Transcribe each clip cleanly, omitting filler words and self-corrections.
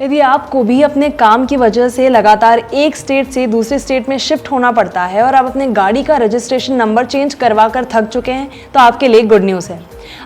यदि आपको भी अपने काम की वजह से लगातार एक स्टेट से दूसरे स्टेट में शिफ्ट होना पड़ता है और आप अपने गाड़ी का रजिस्ट्रेशन नंबर चेंज करवा कर थक चुके हैं, तो आपके लिए गुड न्यूज़ है।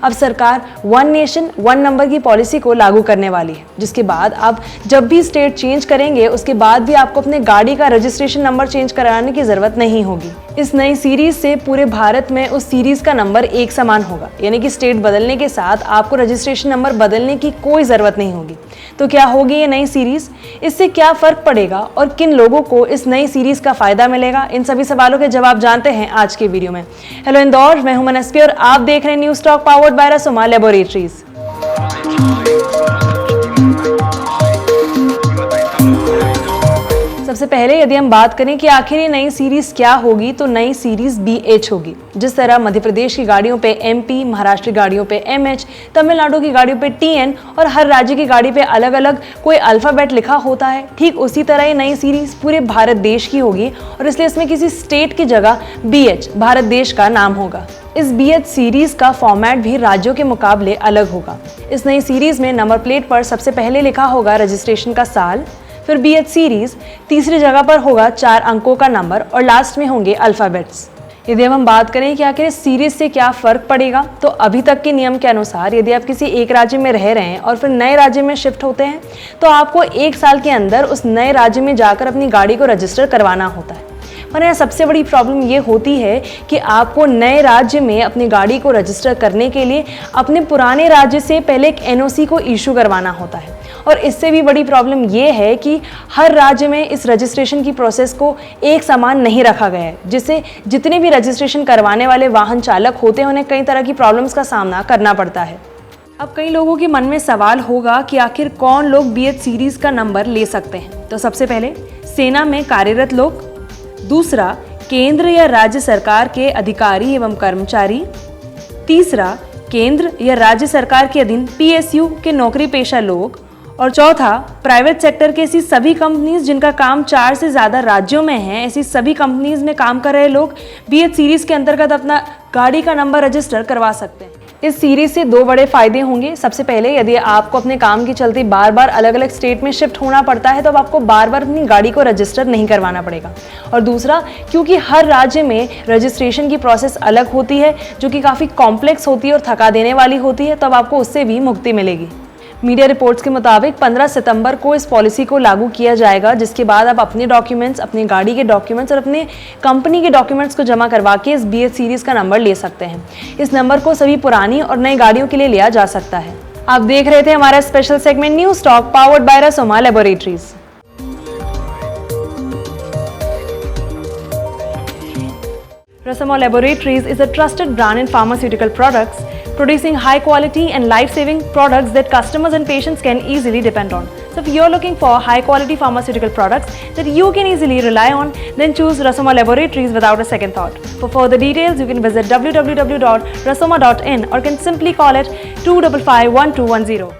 अब सरकार वन नेशन वन नंबर की पॉलिसी को लागू करने वाली है, जिसके बाद आप जब भी स्टेट चेंज करेंगे उसके बाद भी आपको अपने गाड़ी का रजिस्ट्रेशन नंबर चेंज कराने की ज़रूरत नहीं होगी। इस नई सीरीज से पूरे भारत में उस सीरीज का नंबर एक समान होगा, यानी कि स्टेट बदलने के साथ आपको रजिस्ट्रेशन नंबर बदलने की कोई ज़रूरत नहीं होगी। तो क्या होगी ये नई सीरीज, इससे क्या फ़र्क पड़ेगा और किन लोगों को इस नई सीरीज का फ़ायदा मिलेगा, इन सभी सवालों के जवाब जानते हैं आज के वीडियो में। हेलो इंदौर, मैं हूं मनस्वी और आप देख रहे हैं news talk powered by Rasoma laboratories. सबसे पहले यदि हम बात करें कि आखिर ये नई सीरीज क्या होगी, तो नई सीरीज BH होगी। जिस तरह मध्य प्रदेश की गाड़ियों पे MP, महाराष्ट्र की गाड़ियों पे MH, तमिलनाडु की गाड़ियों पे TN और हर राज्य की गाड़ी पे अलग अलग कोई अल्फाबेट लिखा होता है, ठीक उसी तरह ये नई सीरीज पूरे भारत देश की होगी और इसलिए इसमें किसी स्टेट की जगह BH भारत देश का नाम होगा। इस BH सीरीज का फॉर्मेट भी राज्यों के मुकाबले अलग होगा। इस नई सीरीज में नंबर प्लेट पर सबसे पहले लिखा होगा रजिस्ट्रेशन का साल, फिर BH सीरीज तीसरी जगह पर होगा 4 अंकों का नंबर और लास्ट में होंगे अल्फाबेट्स। यदि अब हम बात करें कि आखिर इस सीरीज से क्या फ़र्क पड़ेगा, तो अभी तक के नियम के अनुसार यदि आप किसी एक राज्य में रह रहे हैं और फिर नए राज्य में शिफ्ट होते हैं, तो आपको 1 साल के अंदर उस नए राज्य में जाकर अपनी गाड़ी को रजिस्टर करवाना होता है। पर यहाँ सबसे बड़ी प्रॉब्लम ये होती है कि आपको नए राज्य में अपनी गाड़ी को रजिस्टर करने के लिए अपने पुराने राज्य से पहले एक NOC को इशू करवाना होता है। और इससे भी बड़ी प्रॉब्लम ये है कि हर राज्य में इस रजिस्ट्रेशन की प्रोसेस को एक समान नहीं रखा गया है, जिससे जितने भी रजिस्ट्रेशन करवाने वाले वाहन चालक होते हैं उन्हें कई तरह की प्रॉब्लम्स का सामना करना पड़ता है। अब कई लोगों के मन में सवाल होगा कि आखिर कौन लोग BH सीरीज का नंबर ले सकते हैं। तो सबसे पहले सेना में कार्यरत लोग, दूसरा केंद्र या राज्य सरकार के अधिकारी एवं कर्मचारी, तीसरा केंद्र या राज्य सरकार के अधीन PSU के नौकरी पेशा लोग, और चौथा प्राइवेट सेक्टर के ऐसी सभी कंपनीज जिनका काम 4 से ज़्यादा राज्यों में है, ऐसी सभी कंपनीज में काम कर रहे लोग BH सीरीज के अंतर्गत अपना गाड़ी का नंबर रजिस्टर करवा सकते हैं। इस सीरीज से 2 बड़े फायदे होंगे। सबसे पहले यदि आपको अपने काम के चलते बार बार अलग अलग स्टेट में शिफ्ट होना पड़ता है, तो अब आपको बार बार अपनी गाड़ी को रजिस्टर नहीं करवाना पड़ेगा। और दूसरा, क्योंकि हर राज्य में रजिस्ट्रेशन की प्रोसेस अलग होती है जो कि काफ़ी कॉम्प्लेक्स होती है और थका देने वाली होती है, तब आपको उससे भी मुक्ति मिलेगी। मीडिया रिपोर्ट्स के मुताबिक 15 सितंबर को इस पॉलिसी को लागू किया जाएगा, जिसके बाद आप अपने डॉक्यूमेंट्स, अपनी गाड़ी के डॉक्यूमेंट्स और अपने कंपनी के डॉक्यूमेंट्स को जमा करवा के इस BH सीरीज का नंबर ले सकते हैं। इस नंबर को सभी पुरानी और नई गाड़ियों के लिए लिया जा सकता है। आप देख रहे थे हमारा special segment news talk powered by Rasoma laboratories. Rasoma Laboratories is a trusted brand in pharmaceutical products, producing high quality and life-saving products that customers and patients can easily depend on. So if you're looking for high quality pharmaceutical products that you can easily rely on, then choose Rasoma Laboratories without a second thought. For further details, you can visit www.rasoma.in or can simply call it 255 1210.